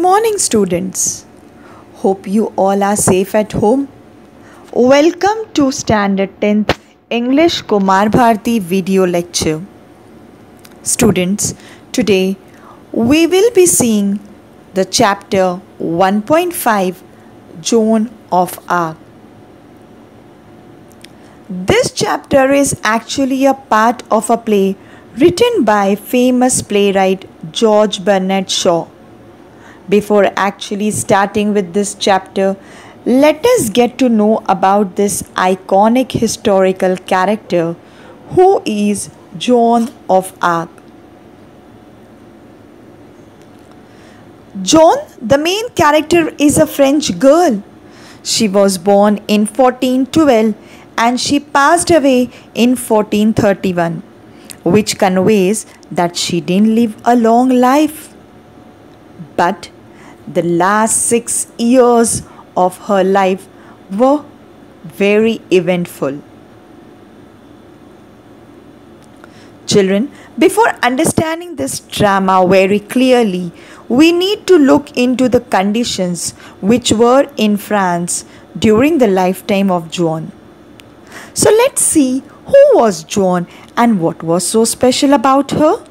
morning, students. Hope you all are safe at home. Welcome to Standard 10th English Kumar Bharti video lecture. Students, today we will be seeing the chapter 1.5 Joan of Arc. This chapter is actually a part of a play written by famous playwright George Bernard Shaw. Before actually starting with this chapter, let us get to know about this iconic historical character who is Joan of Arc. Joan, the main character, is a French girl. She was born in 1412 and she passed away in 1431, which conveys that she didn't live a long life. But the last 6 years of her life were very eventful. Children, before understanding this drama very clearly, we need to look into the conditions which were in France during the lifetime of Joan. So let's see who was Joan and what was so special about her.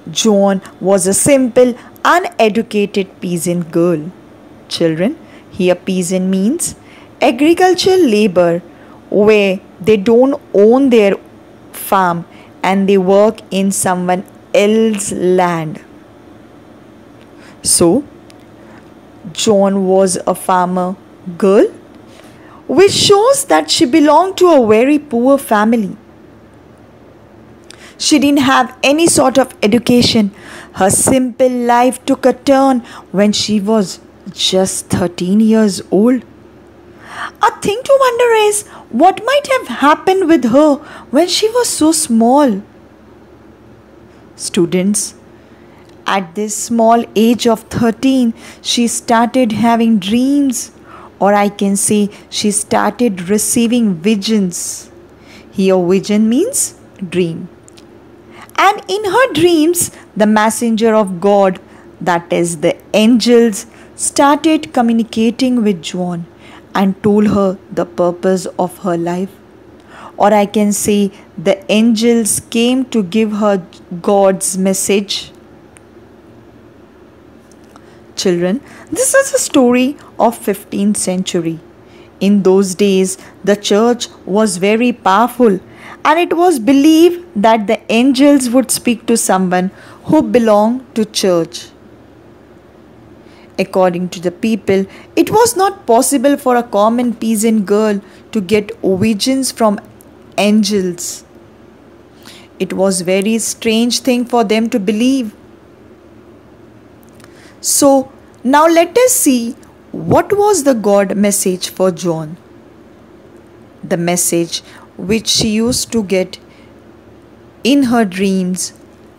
Joan was a simple, uneducated peasant girl. Children, here peasant means agricultural labor where they don't own their farm and they work in someone else's land. So, Joan was a farmer girl, which shows that she belonged to a very poor family. She didn't have any sort of education. Her simple life took a turn when she was just 13 years old. A thing to wonder is what might have happened with her when she was so small. Students, at this small age of 13, she started having dreams, or I can say she started receiving visions. Here, vision means dream. And in her dreams, the messenger of God, that is the angels, started communicating with Joan and told her the purpose of her life. Or I can say the angels came to give her God's message. Children, this is a story of 15th century. In those days, the church was very powerful and it was believed that the angels would speak to someone who belonged to church. According to the people, it was not possible for a common peasant girl to get visions from angels. It was a very strange thing for them to believe. So, now let us see what was the God message for Joan. The message which she used to get in her dreams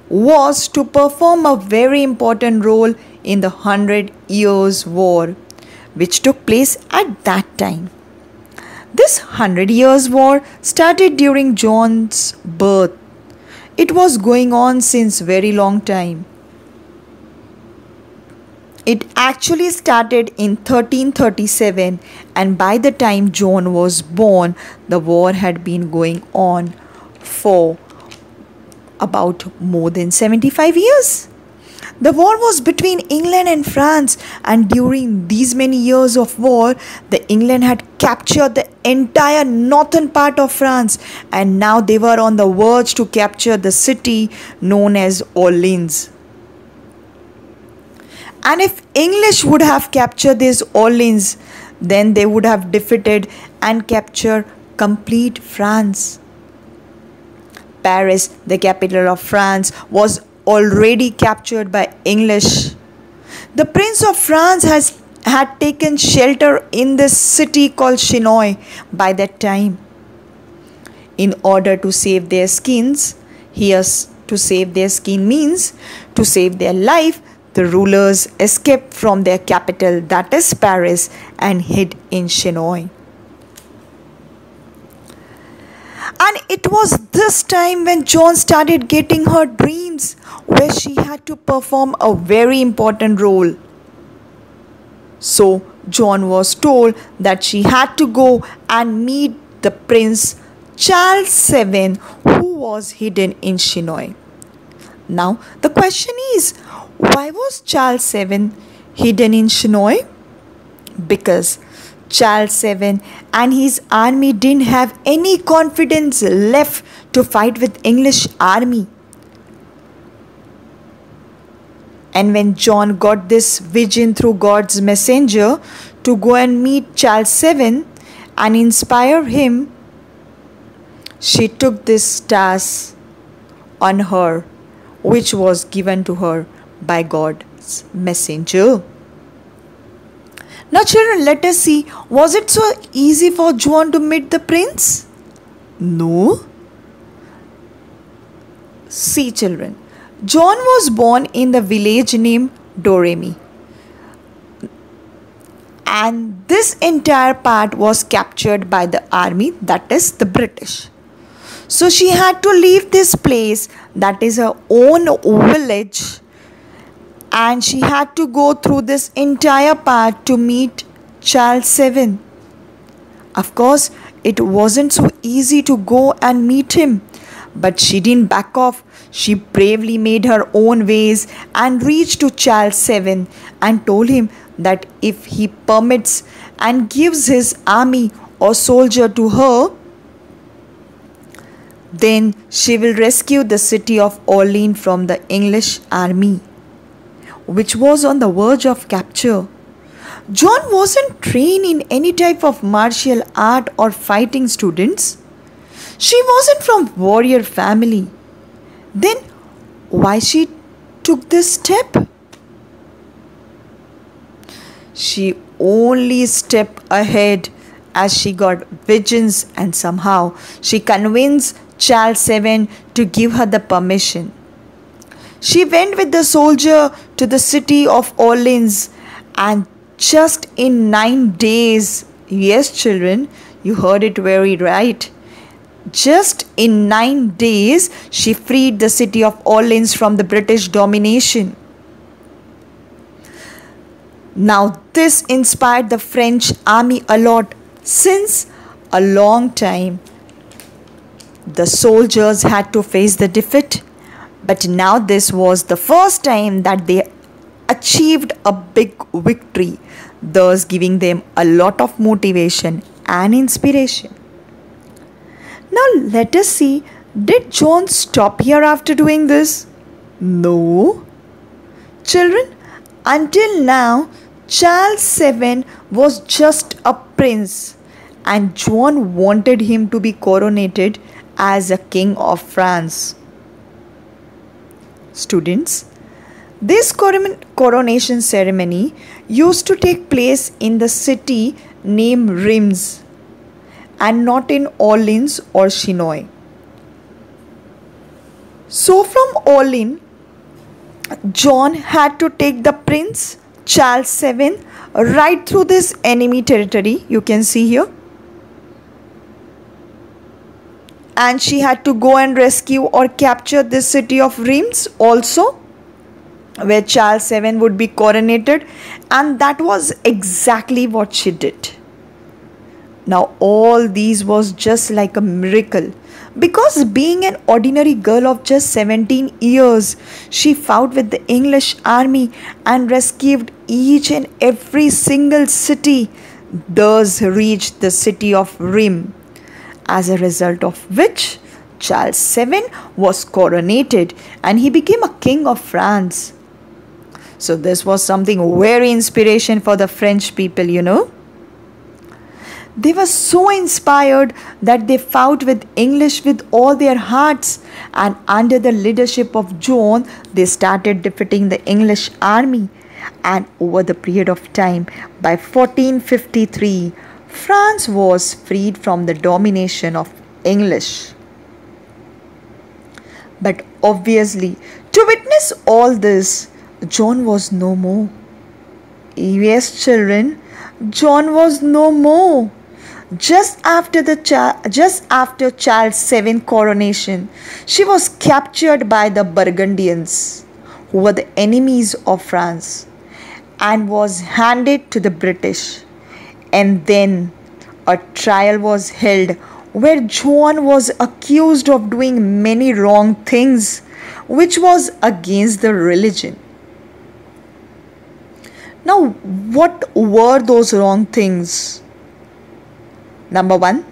was to perform a very important role in the 100 Years' War, which took place at that time. This 100 Years' War started during Joan's birth. It was going on since very long time. It actually started in 1337, and by the time Joan was born, the war had been going on for about more than 75 years. The war was between England and France, and during these many years of war, the England had captured the entire northern part of France, and now they were on the verge to capture the city known as Orleans. And if English would have captured this Orleans, then they would have defeated and captured complete France. Paris, the capital of France, was already captured by English. The Prince of France had taken shelter in this city called Chinon by that time. In order to save their skins, here to save their skin means to save their life, the rulers escaped from their capital, that is Paris, and hid in Chinon. And it was this time when John started getting her dreams, where she had to perform a very important role. So John was told that she had to go and meet the Prince Charles VII, who was hidden in Shinoy. Now the question is, why was Charles VII hidden in Shinoy? Because Charles VII and his army didn't have any confidence left to fight with English army. And when John got this vision through God's messenger to go and meet Charles VII and inspire him, she took this task on her, which was given to her by God's messenger. Now children, let us see, was it so easy for John to meet the prince? No. See children, John was born in the village named Domremy, and this entire part was captured by the army, that is the British. So she had to leave this place, that is her own village, and she had to go through this entire part to meet Charles VII. Of course, it wasn't so easy to go and meet him, but she didn't back off. She bravely made her own ways and reached to Charles VII and told him that if he permits and gives his army or soldier to her, then she will rescue the city of Orleans from the English army, which was on the verge of capture. John wasn't trained in any type of martial art or fighting, students. She wasn't from warrior family. Then why she took this step? She only stepped ahead as she got visions, and somehow she convinced Charles VII to give her the permission. She went with the soldier to the city of Orleans, and just in 9 days, yes children, you heard it very right, just in 9 days, she freed the city of Orleans from the British domination. Now this inspired the French army a lot. Since a long time, the soldiers had to face the defeat, but now this was the first time that they achieved a big victory, thus giving them a lot of motivation and inspiration. Now let us see, did John stop here after doing this? No. Children, until now, Charles VII was just a prince, and John wanted him to be coronated as a king of France. Students, this coronation ceremony used to take place in the city named Reims and not in Orleans or Shinoy. So from Orleans, John had to take the Prince Charles VII right through this enemy territory, you can see here. And she had to go and rescue or capture this city of Reims also, where Charles VII would be coronated, and that was exactly what she did. Now all these was just like a miracle, because being an ordinary girl of just 17 years, she fought with the English army and rescued each and every single city, thus reached the city of Reims, as a result of which Charles VII was coronated and he became a king of France. So this was something very inspiration for the French people, you know. They were so inspired that they fought with English with all their hearts, and under the leadership of John, they started defeating the English army. And over the period of time, by 1453, France was freed from the domination of English. But obviously, to witness all this, John was no more. Yes, children, John was no more. Just after Charles VII coronation, she was captured by the Burgundians, who were the enemies of France, and was handed to the British. And then a trial was held where Joan was accused of doing many wrong things which was against the religion. Now, what were those wrong things? Number one,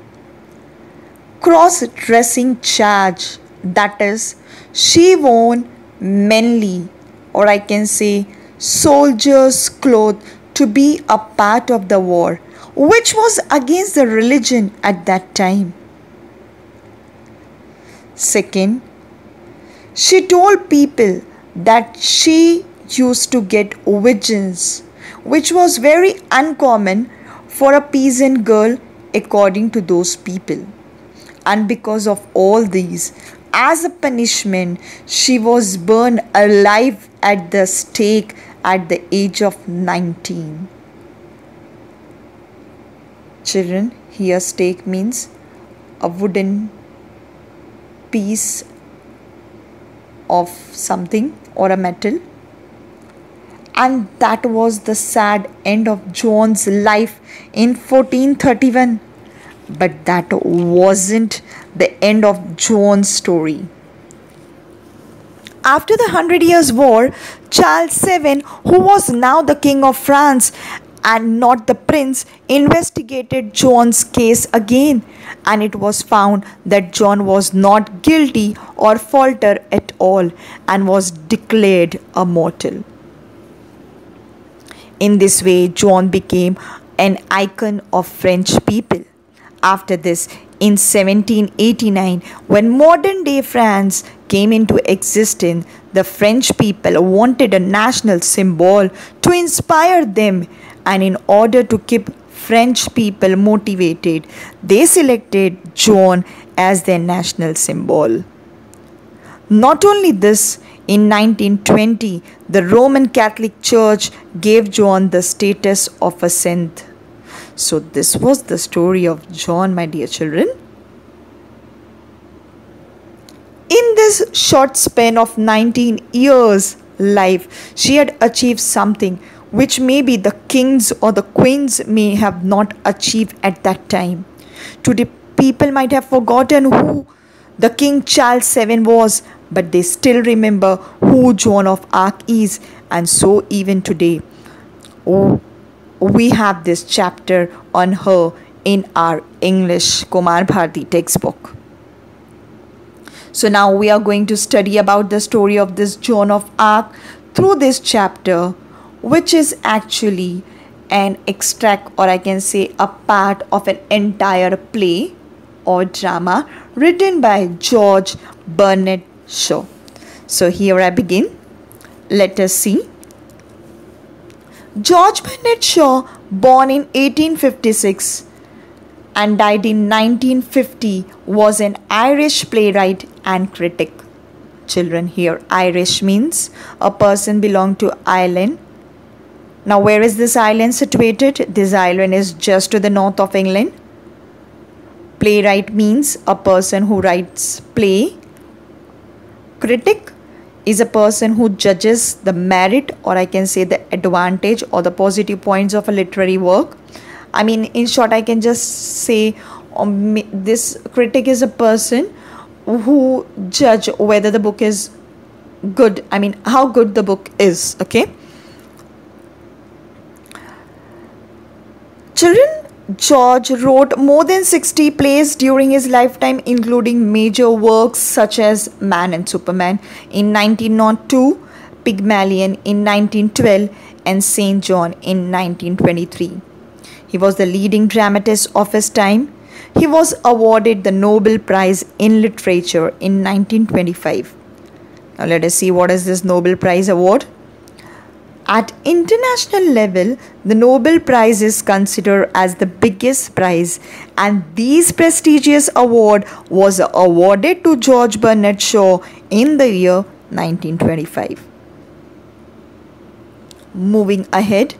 cross dressing charge, that is, she wore manly, or I can say soldiers' clothes to be a part of the war, which was against the religion at that time. Second, she told people that she used to get visions, which was very uncommon for a peasant girl according to those people. And because of all these, as a punishment, she was burned alive at the stake at the age of 19. Children, here stake means a wooden piece of something or a metal. And that was the sad end of Joan's life in 1431. But that wasn't the end of Joan's story. After the Hundred Years' War, Charles VII, who was now the King of France and not the Prince, investigated Joan's case again, and it was found that Joan was not guilty or falter at all and was declared a mortal. In this way, Joan became an icon of French people. After this, in 1789, when modern day France came into existence, the French people wanted a national symbol to inspire them, and in order to keep French people motivated, they selected Joan as their national symbol. Not only this, in 1920, the Roman Catholic Church gave Joan the status of a saint. So this was the story of Joan, my dear children. In this short span of 19 years life, she had achieved something which maybe the kings or the queens may have not achieved at that time. Today, people might have forgotten who the King Charles VII was, but they still remember who Joan of Arc is. And so even today, we have this chapter on her in our English Kumar Bharati textbook. So now we are going to study about the story of this Joan of Arc through this chapter, which is actually an extract, or I can say a part of an entire play or drama written by George Bernard Shaw. So here I begin. Let us see. George Bernard Shaw, born in 1856 and died in 1950, was an Irish playwright and critic. Children, here Irish means a person belong to Ireland. Now where is this island situated? This island is just to the north of England. Playwright means a person who writes play. Critic is a person who judges the merit, or I can say the advantage or the positive points of a literary work. I mean, in short, I can just say this critic is a person who judge whether the book is good. I mean, how good the book is. Okay. Children, George wrote more than 60 plays during his lifetime, including major works such as Man and Superman in 1902, Pygmalion in 1912, and St. John in 1923. He was the leading dramatist of his time. He was awarded the Nobel Prize in Literature in 1925. Now let us see what is this Nobel Prize award. At international level, the Nobel Prize is considered as the biggest prize, and this prestigious award was awarded to George Bernard Shaw in the year 1925. Moving ahead,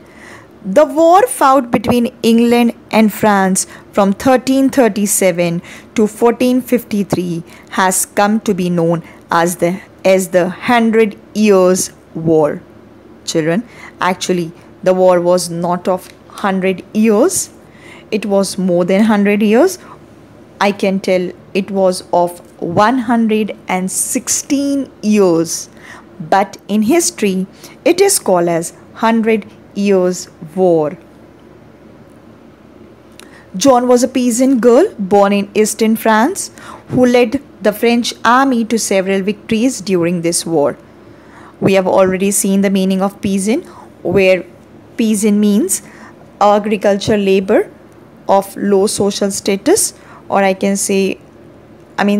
The war fought between England and France from 1337 to 1453 has come to be known as the 100 Years' War. Children, actually, the war was not of 100 years, it was more than 100 years. I can tell it was of 116 years, but in history it is called as 100 Years' War. Joan was a peasant girl born in eastern France who led the French army to several victories during this war. We have already seen the meaning of peasant, where peasant means agricultural labor of low social status, or I can say,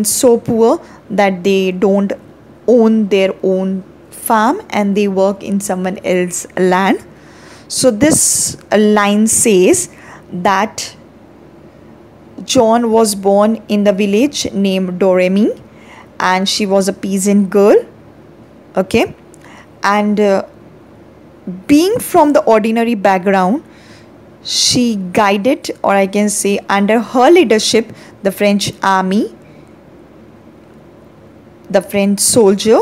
so poor that they don't own their own farm and they work in someone else's land. So this line says that Joan was born in the village named Domremy and she was a peasant girl. Okay, and being from the ordinary background, she guided, or I can say under her leadership, the French army, the French soldier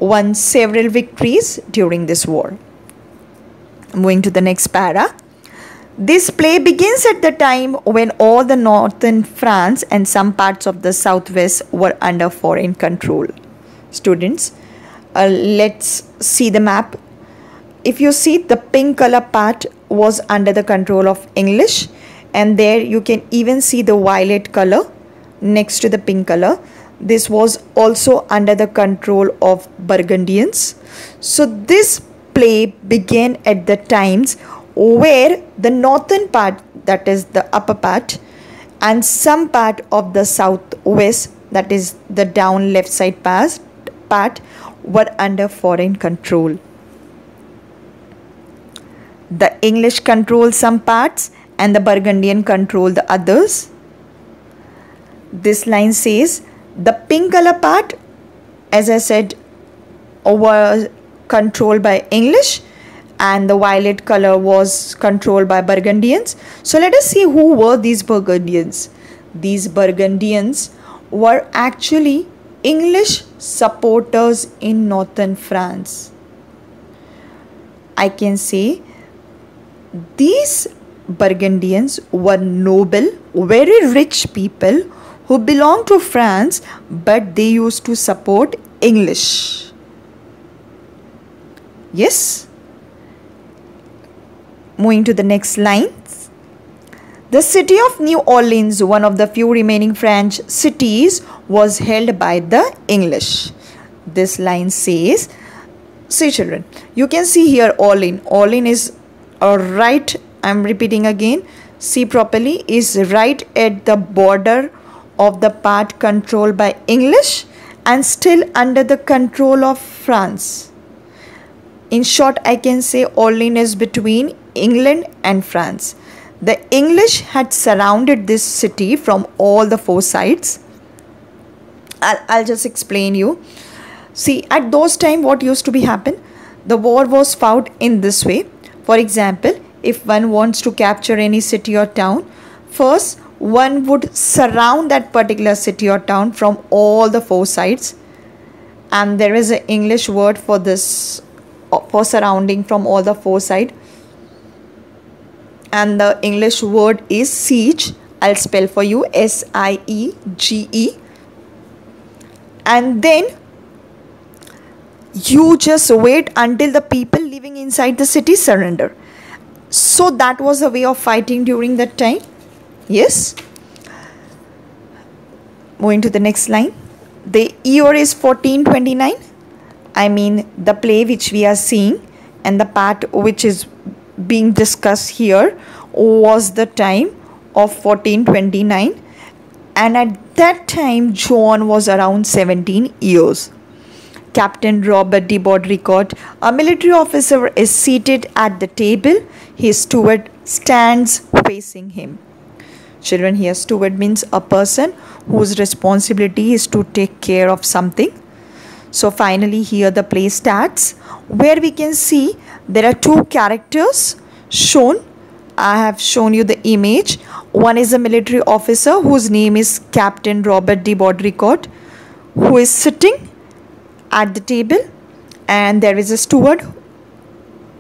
won several victories during this war. Moving to the next para. This play begins at the time when all the northern France and some parts of the southwest were under foreign control. Students, let's see the map. If you see, the pink color part was under the control of English, and there you can even see the violet color next to the pink color. This was also under the control of Burgundians. So this play began at the times where the northern part, that is the upper part, and some part of the southwest, that is the down left side part, were under foreign control. The English control some parts and the Burgundian control the others. This line says the pink color part, as I said, was controlled by English and the violet color was controlled by Burgundians. So let us see who were these Burgundians. These Burgundians were actually English supporters in northern France. I can say these Burgundians were noble, very rich people who belonged to France, but they used to support English. Yes. Moving to the next lines. The city of New Orleans, one of the few remaining French cities, was held by the English. This line says, see children, you can see here Orleans. Orleans is right, I'm repeating again, see properly, is right at the border of the part controlled by English and still under the control of France. In short, I can say Orleans is between England and France. The English had surrounded this city from all the four sides. I'll just explain you. See, at those time what used to be happen? The war was fought in this way. For example, if one wants to capture any city or town, first one would surround that particular city or town from all the four sides. And there is an English word for this, for surrounding from all the four sides. And the English word is siege. I'll spell for you, S-I-E-G-E. And then you just wait until the people living inside the city surrender. So that was a way of fighting during that time. Yes. Moving to the next line. The year is 1429. I mean the play which we are seeing and the part which is being discussed here was the time of 1429, and at that time Joan was around 17 years. Captain Robert de Baudricourt, a military officer, is seated at the table. His steward stands facing him. Children, here steward means a person whose responsibility is to take care of something. So finally here the play starts, where we can see there are two characters. shown. I have shown you the image. One is a military officer whose name is Captain Robert de Baudricourt, who is sitting at the table, and there is a steward.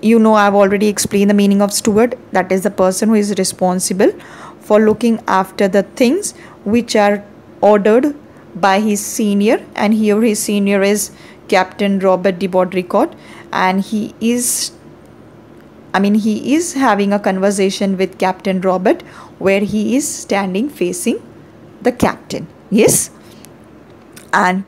You know, I've already explained the meaning of steward. That is the person who is responsible for looking after the things which are ordered by his senior, and here his senior is Captain Robert de Baudricourt, and he is having a conversation with Captain Robert, where he is standing facing the captain. Yes, and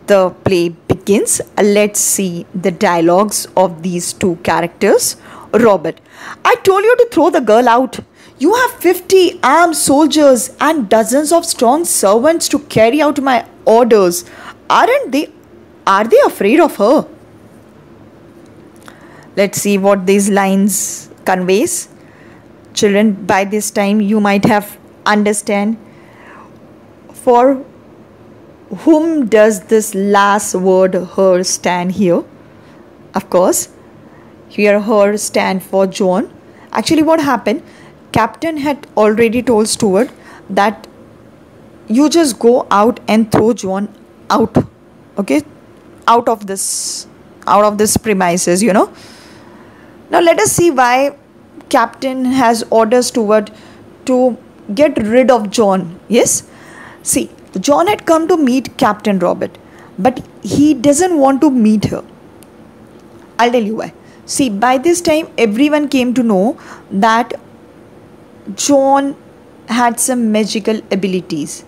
the play begins. Let's see the dialogues of these two characters. Robert: I told you to throw the girl out. You have 50 armed soldiers and dozens of strong servants to carry out my orders. Are they afraid of her? Let's see what these lines conveys. Children, by this time you might have understand for whom does this last word her stand here. Of course, here her stand for John. Actually, what happened? Captain had already told steward that you just go out and throw John out. Okay, out of this premises, you know. Now let us see why captain has orders steward to get rid of John. Yes, see, John had come to meet Captain Robert, but he doesn't want to meet her. I'll tell you why. See, by this time everyone came to know that John had some magical abilities.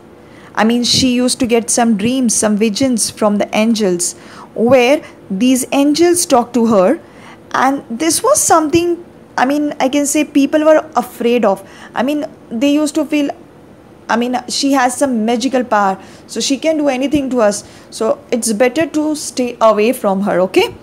I mean, she used to get some dreams, some visions from the angels, where these angels talked to her, and this was something, I mean, I can say people were afraid of. I mean, they used to feel, I mean, she has some magical power, so she can do anything to us, so it's better to stay away from her. Okay,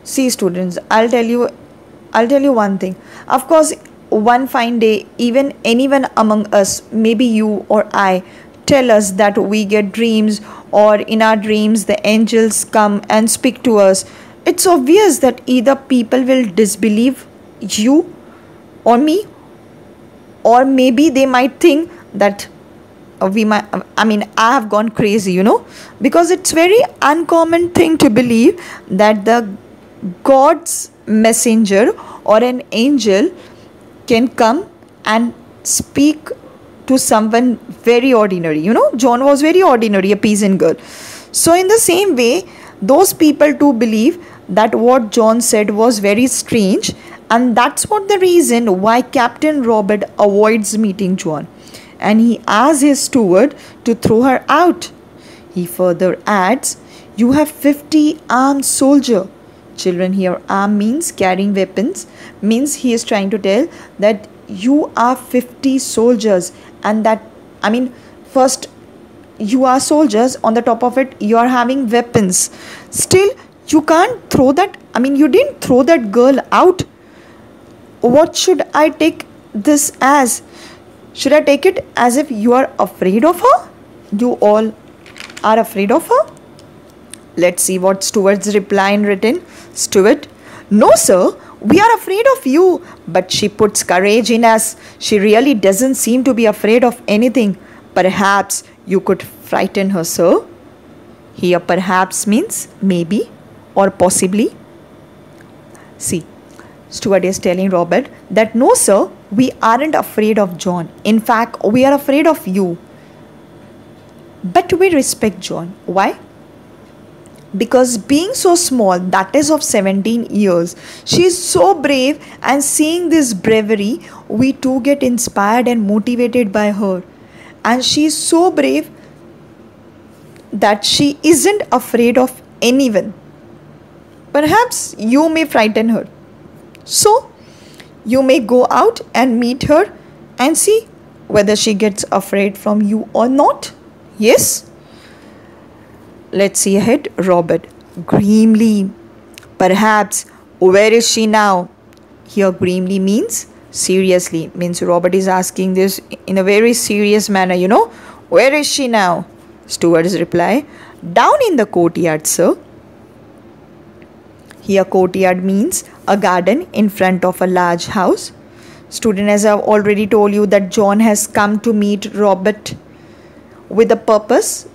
see students, I'll tell you one thing. Of course, one fine day, even anyone among us, maybe you or I, tell us that we get dreams, or in our dreams the angels come and speak to us. It's obvious that either people will disbelieve you or me, or maybe they might think that I have gone crazy, you know, because it's very uncommon thing to believe that the God's messenger or an angel can come and speak to someone very ordinary. You know, John was very ordinary, a peasant girl. So in the same way, those people too believe that what John said was very strange, and that's what the reason why Captain Robert avoids meeting John, and he asks his steward to throw her out. He further adds, you have 50 armed soldiers. Children, here arm means carrying weapons, means he is trying to tell that you are 50 soldiers, and that, I mean, first you are soldiers, on the top of it you are having weapons. Still you can't throw that, I mean, you didn't throw that girl out. What should I take this as? Should I take it as if you are afraid of her? You all are afraid of her? Let's see what steward's reply in written. Steward: no sir, we are afraid of you, but she puts courage in us. She really doesn't seem to be afraid of anything. Perhaps you could frighten her, sir. Here perhaps means maybe or possibly. See, steward is telling Robert that no sir, we aren't afraid of John. In fact, we are afraid of you. But we respect John. Why? Because being so small, that is of 17 years, she is so brave, and seeing this bravery, we too get inspired and motivated by her. And she is so brave that she isn't afraid of anyone. Perhaps you may frighten her. So, you may go out and meet her and see whether she gets afraid from you or not. Yes? Let's see ahead. Robert grimly. Perhaps. Where is she now? Here grimly means seriously. Means Robert is asking this in a very serious manner, you know. Where is she now? Steward's reply: down in the courtyard, sir. Here courtyard means a garden in front of a large house. Student, as I've already told you that John has come to meet Robert with a purpose,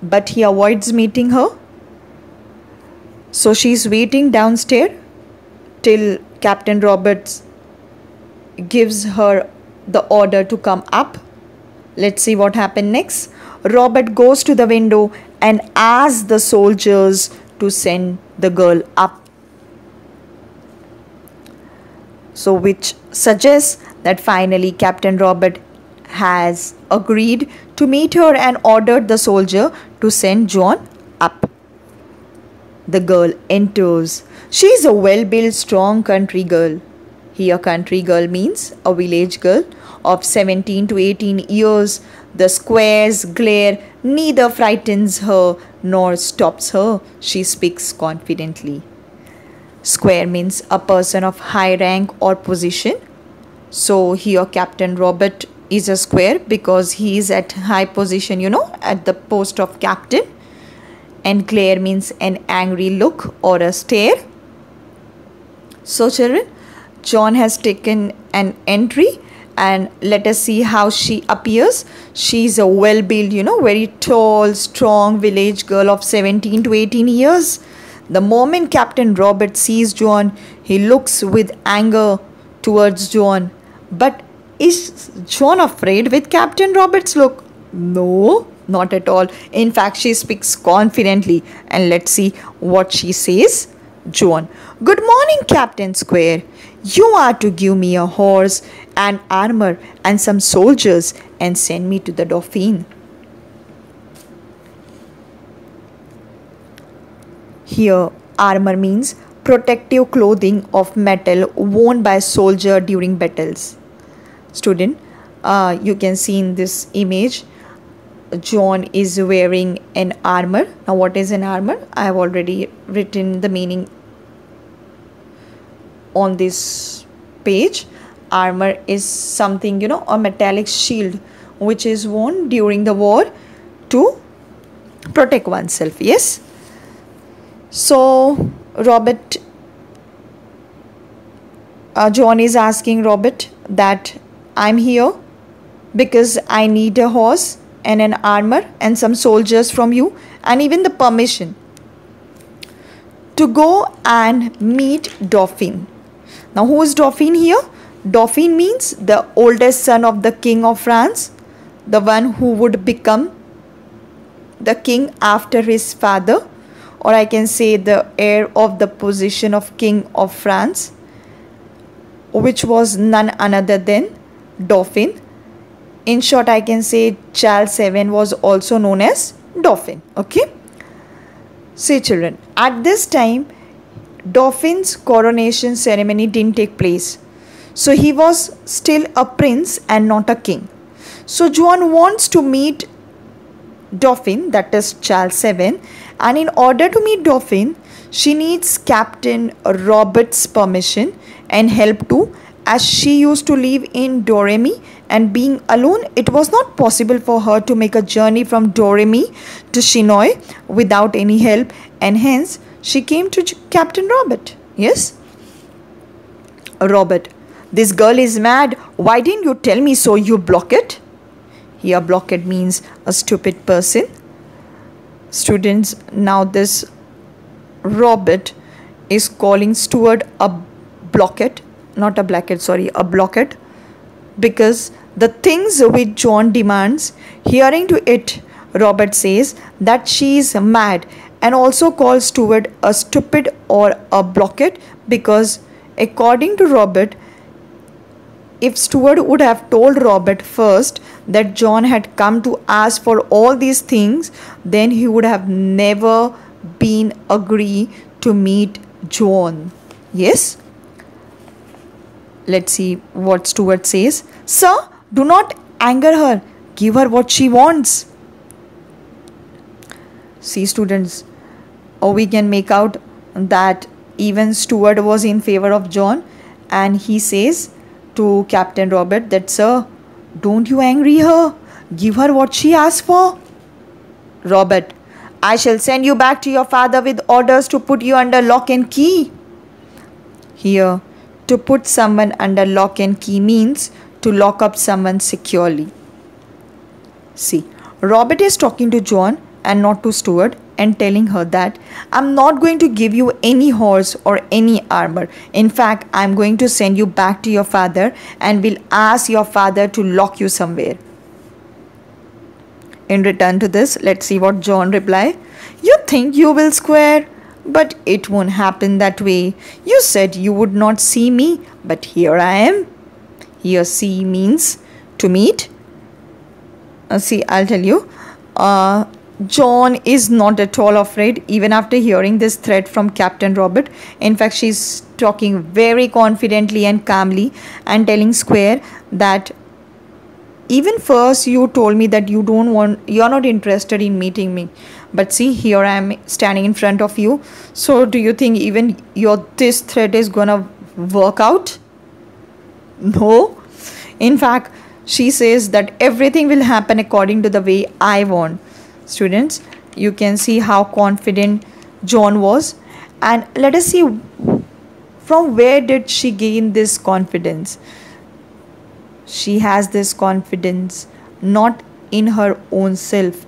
but he avoids meeting her. So she's waiting downstairs till Captain Roberts gives her the order to come up. Let's see what happened next. Robert goes to the window and asks the soldiers to send the girl up. So which suggests that finally Captain Robert has agreed to meet her and ordered the soldier to send John up. The girl enters. She is a well-built, strong country girl. Here country girl means a village girl of 17 to 18 years. The square's glare neither frightens her nor stops her. She speaks confidently. Square means a person of high rank or position. So here Captain Robert is a square because he is at high position, at the post of captain. And glare means an angry look or a stare. So children, John has taken an entry and let us see how she appears. She is a well-built, very tall, strong village girl of 17 to 18 years. The moment Captain Robert sees John, he looks with anger towards John. But is John afraid with Captain Robert's look? No, not at all. In fact, she speaks confidently. And let's see what she says. John: "Good morning, Captain Square. You are to give me a horse and armor and some soldiers and send me to the Dauphin." Here, armor means protective clothing of metal worn by soldier during battles. Student, you can see in this image, John is wearing an armor. Now, what is an armor? I have already written the meaning on this page. Armor is something, a metallic shield which is worn during the war to protect oneself. Yes. So, John is asking Robert that I'm here because I need a horse and an armor and some soldiers from you and even the permission to go and meet Dauphin. Now, who is Dauphin here? Dauphin means the oldest son of the King of France, the one who would become the king after his father, or I can say the heir of the position of King of France, which was none other than Dauphin. In short, I can say Charles VII was also known as Dauphin. Okay. See children, at this time, Dauphin's coronation ceremony didn't take place. So he was still a prince and not a king. So John wants to meet Dauphin, that is Charles VII, and in order to meet Dauphin, she needs Captain Robert's permission and help too, as she used to live in Domremy, and being alone, it was not possible for her to make a journey from Domremy to Chinoy without any help, and hence she came to Captain Robert. Yes? Robert: "This girl is mad. Why didn't you tell me so, you blockhead?" Here blockhead means a stupid person. Students, now this Robert is calling Stuart a blockhead, not a blackhead, sorry, a blockhead, because the things which John demands, hearing to it, Robert says that she is mad and also calls Stuart a stupid or a blockhead because according to Robert, if Stuart would have told Robert first that John had come to ask for all these things, then he would have never been agree to meet John. Yes? Let's see what Stuart says. "Sir, do not anger her. Give her what she wants." See students, we can make out that even Stuart was in favor of John, and he says to Captain Robert that, "Sir, don't you angry her. Give her what she asks for." Robert: I shall send you back to your father with orders to put you under lock and key. Here, to put someone under lock and key means to lock up someone securely. See, Robert is talking to John and not to Stuart and telling her that I'm not going to give you any horse or any armor. In fact, I'm going to send you back to your father and will ask your father to lock you somewhere. In return to this, let's see what John replied. You think you will square, but it won't happen that way. You said you would not see me, but here I am. Here see means to meet. See, I'll tell you. John is not at all afraid even after hearing this threat from Captain Robert. In fact, she's talking very confidently and calmly and telling Square that even first you told me that you're not interested in meeting me, but see, here I am standing in front of you. So do you think even this threat is gonna work out? No. In fact, she says that everything will happen according to the way I want. Students, you can see how confident John was, and let us see from where did she gain this confidence. She has this confidence not in her own self.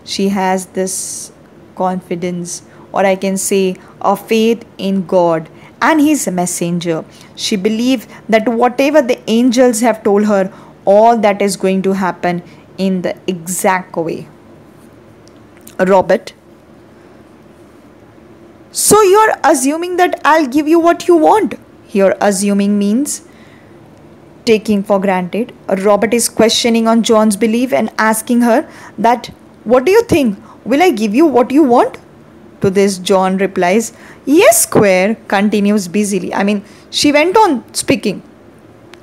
She has this confidence, or I can say a faith in God and his messenger. She believed that whatever the angels have told her, all that is going to happen in the exact way. Robert, so you're assuming that I'll give you what you want. Here assuming means taking for granted. Robert is questioning on John's belief and asking her that, what do you think? Will I give you what you want? To this, John replies, yes, Square, continues busily. She went on speaking.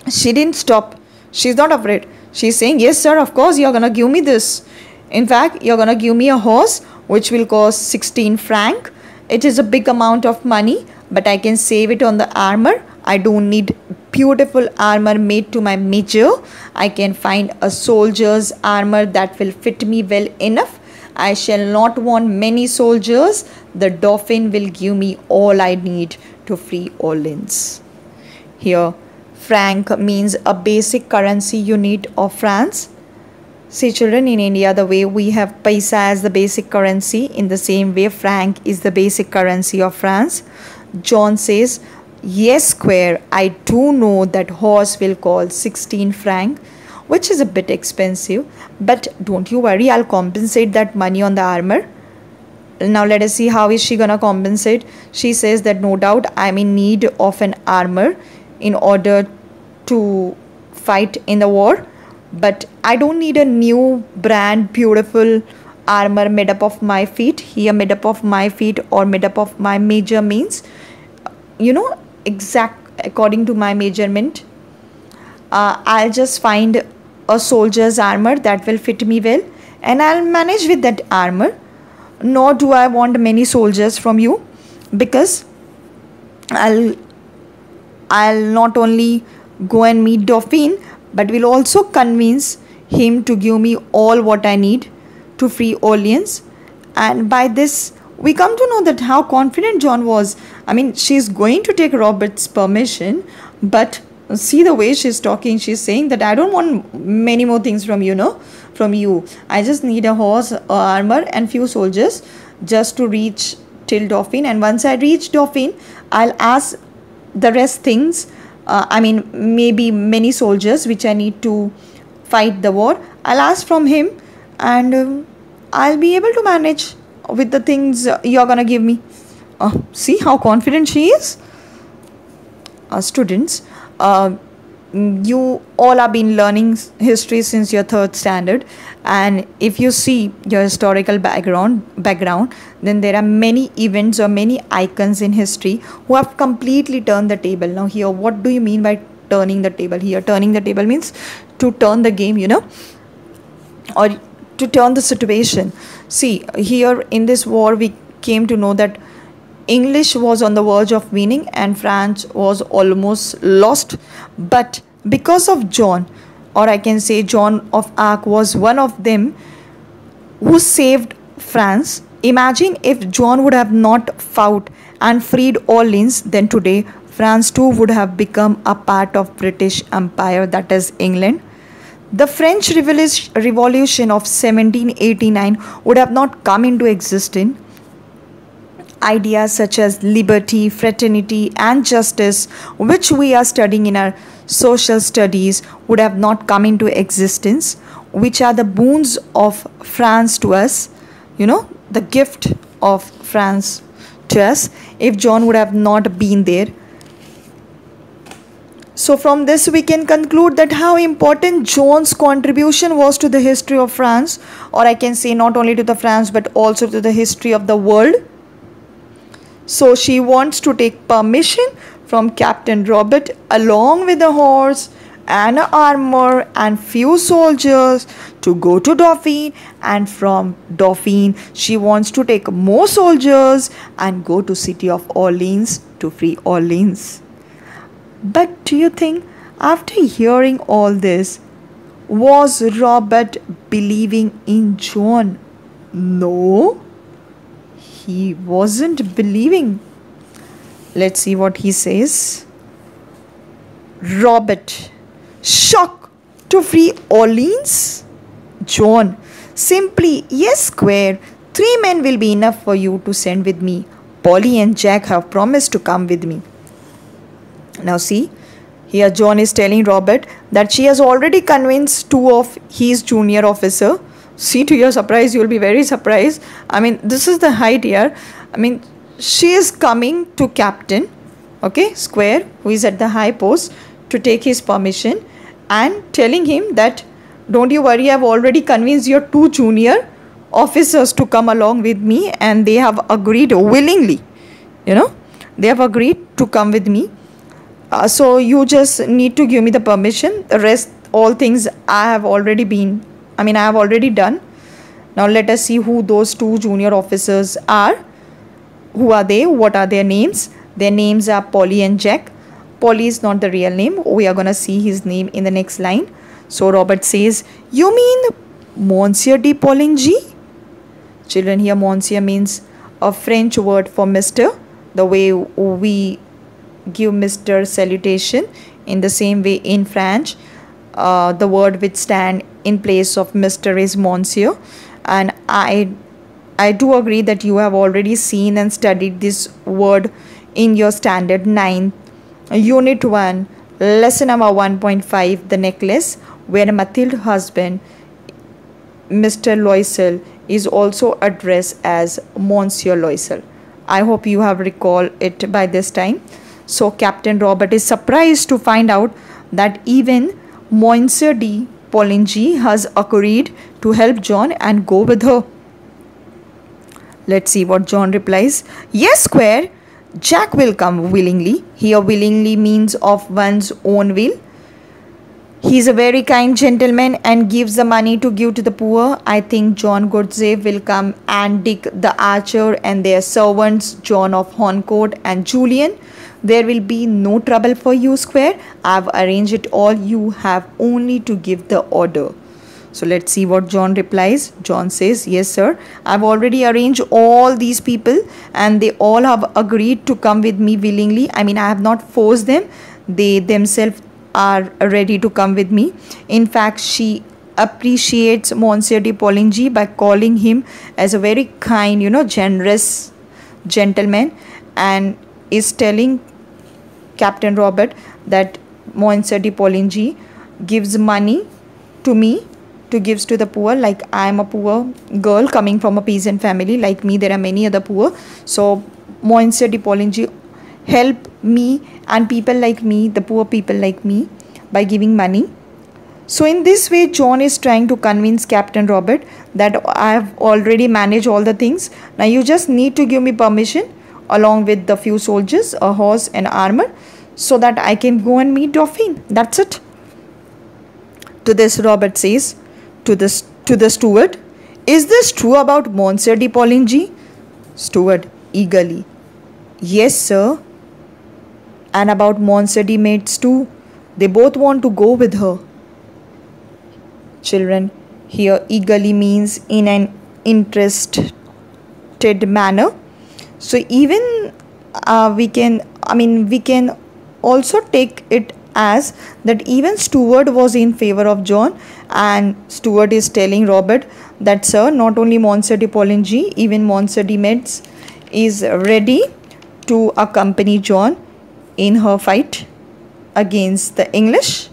She didn't stop. She's not afraid. She's saying, yes, sir, of course, you're going to give me this. In fact, you're going to give me a horse which will cost 16 francs. It is a big amount of money, but I can save it on the armor. I don't need beautiful armor made to my measure. I can find a soldier's armor that will fit me well enough. I shall not want many soldiers. The Dauphin will give me all I need to free Orleans. Here, franc means a basic currency unit of France. See, children, in India, the way we have paisa as the basic currency, in the same way franc is the basic currency of France. John says, yes, Square, I do know that horse will cost 16 francs, which is a bit expensive, but don't you worry, I'll compensate that money on the armor. Now let us see how is she gonna compensate. She says that no doubt I'm in need of an armor in order to fight in the war, but I don't need a new brand beautiful armor made up of my feet. Here made up of my feet or made up of my measure means, exact according to my measurement. I'll just find a soldier's armor that will fit me well, and I'll manage with that armor. Nor do I want many soldiers from you, because I'll not only go and meet Dauphin, but will also convince him to give me all what I need to free Orleans. And by this, we come to know that how confident John was. She's going to take Robert's permission, but see the way she's talking. She's saying that I don't want many more things from you. I just need a horse, armor, and few soldiers just to reach till Dauphin. And once I reach Dauphin, I'll ask the rest things. Maybe many soldiers which I need to fight the war. I'll ask from him, and I'll be able to manage with the things you're gonna give me. See how confident she is. Students, you all have been learning history since your 3rd standard, and if you see your historical background, then there are many events or many icons in history who have completely turned the table. Now here, what do you mean by turning the table? Here, turning the table means to turn the game, or to turn the situation. See, here in this war, we came to know that English was on the verge of winning and France was almost lost. But because of John, or I can say Joan of Arc was one of them who saved France Imagine if John would have not fought and freed Orleans, then today France too would have become a part of British Empire, that is England. The French Revolution of 1789 would have not come into existence. Ideas such as liberty, fraternity, and justice, which we are studying in our social studies, would have not come into existence, which are the boons of France to us, the gift of France to us, if John would have not been there. So from this we can conclude that how important John's contribution was to the history of France, or I can say not only to the France but also to the history of the world. So she wants to take permission from Captain Robert along with a horse and armor and few soldiers to go to Dauphine, and from Dauphine she wants to take more soldiers and go to city of Orleans to free Orleans. But do you think after hearing all this, was Robert believing in John? No, he wasn't believing. Let's see what he says. Robert, shock to free Orleans? John, simply yes, square. 3 men will be enough for you to send with me. Polly and Jack have promised to come with me. Now see, here John is telling Robert that she has already convinced 2 of his junior officer. See, to your surprise, you will be very surprised. I mean, this is the height here. I mean, she is coming to Captain, Square, who is at the high post, to take his permission and telling him that don't you worry, I have already convinced your 2 junior officers to come along with me, and they have agreed willingly. They have agreed to come with me. So you just need to give me the permission. The rest, all things I have already done. Now let us see who those 2 junior officers are. Who are they? What are their names? Their names are Polly and Jack. Polly is not the real name. We are going to see his name in the next line. So Robert says, you mean Monsieur de Poligny? Children, here Monsieur means a French word for Mr. The way we give Mr. salutation, in the same way in French, the word which stand in place of Mr. is Monsieur. And I do agree that you have already seen and studied this word in your standard 9, unit 1, lesson number 1.5, the necklace, where Mathilde's husband, Mr. Loisel, is also addressed as Monsieur Loisel. I hope you have recalled it by this time. So Captain Robert is surprised to find out that even Monsieur de Poligny has agreed to help John and go with her. Let's see what John replies. Yes, square. Jack will come willingly. Here willingly means of one's own will. He is a very kind gentleman and gives the money to give to the poor. I think John Godsave will come, and Dick the archer and their servants, John of Horncourt and Julian. There will be no trouble for you, square. I've arranged it all. You have only to give the order. So let's see what John replies. John says, yes, sir. I've already arranged all these people and they all have agreed to come with me willingly. I have not forced them. They themselves are ready to come with me. In fact, she appreciates Monsieur de Poligny by calling him as a very kind, generous gentleman, and is telling Captain Robert that Monsieur de Poligny gives money to me to gives to the poor. Like, I am a poor girl coming from a peasant family. Like me, there are many other poor. So Monsieur de Poligny help me and people like me, the poor people like me, by giving money. So in this way, John is trying to convince Captain Robert that I have already managed all the things. Now you just need to give me permission along with the few soldiers, a horse and armor, so that I can go and meet Dauphine. That's it. To this Robert says to the steward, is this true about Monsieur de Poligny? Steward eagerly, yes, sir. And about Monsieur de Mates too. They both want to go with her. Children, here eagerly means in an interest accepted manner. So even we can also take it as that even Stuart was in favor of John, and Stuart is telling Robert that, sir, not only Monsieur de Poligny, even Monsieur de Metz is ready to accompany John in her fight against the English.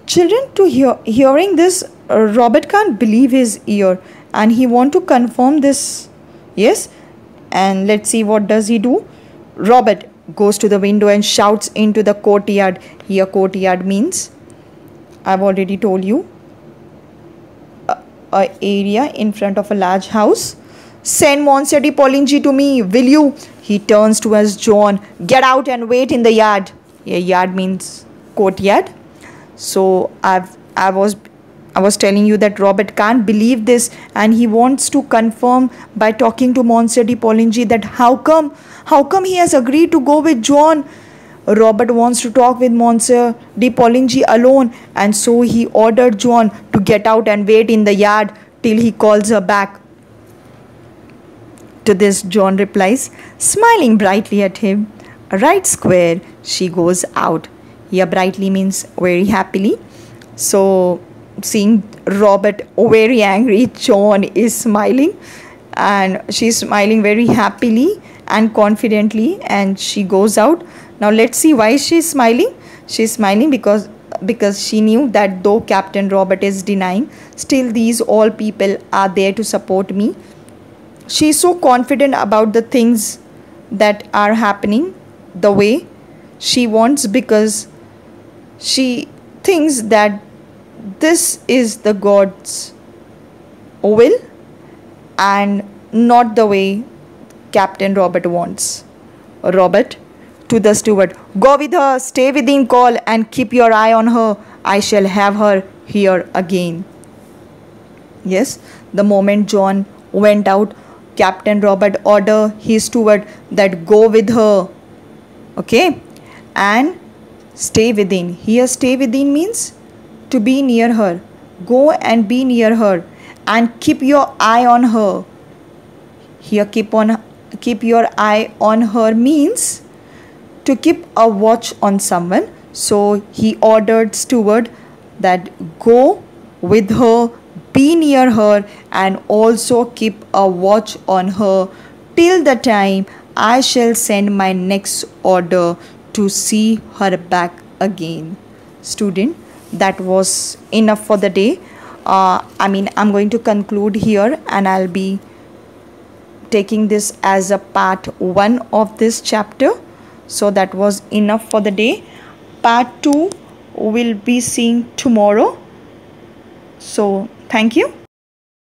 Children, hearing this, Robert can't believe his ear, and he want to confirm this. Yes, and let's see what does he do. Robert goes to the window and shouts into the courtyard. Here courtyard means, I've already told you, a area in front of a large house. Send Monsieur de Poligny to me, will you? He turns towards John. Get out and wait in the yard. Here yard means courtyard. So I was telling you that Robert can't believe this, and he wants to confirm by talking to Monsieur de Poligny that how come he has agreed to go with John. Robert wants to talk with Monsieur de Poligny alone, and so he ordered John to get out and wait in the yard till he calls her back. To this John replies, smiling brightly at him. Right square, she goes out. Here brightly means very happily. So seeing Robert very angry, John is smiling, and she's smiling very happily and confidently, and she goes out. Now let's see why she's smiling. She's smiling because she knew that though Captain Robert is denying, still these all people are there to support me. She's so confident about the things that are happening the way she wants, because she thinks that this is the God's will and not the way Captain Robert wants. Robert to the steward, go with her, stay within call, and keep your eye on her. I shall have her here again. Yes, the moment John went out, Captain Robert ordered his steward that go with her, okay, and stay within. Here stay within means to be near her. Go and be near her and keep your eye on her. Here keep your eye on her means to keep a watch on someone. So he ordered steward that go with her, be near her, and also keep a watch on her till the time I shall send my next order to see her back again. Student, that was enough for the day. I'm going to conclude here, and I'll be taking this as a part 1 of this chapter. So that was enough for the day. Part 2 will be seeing tomorrow. So thank you.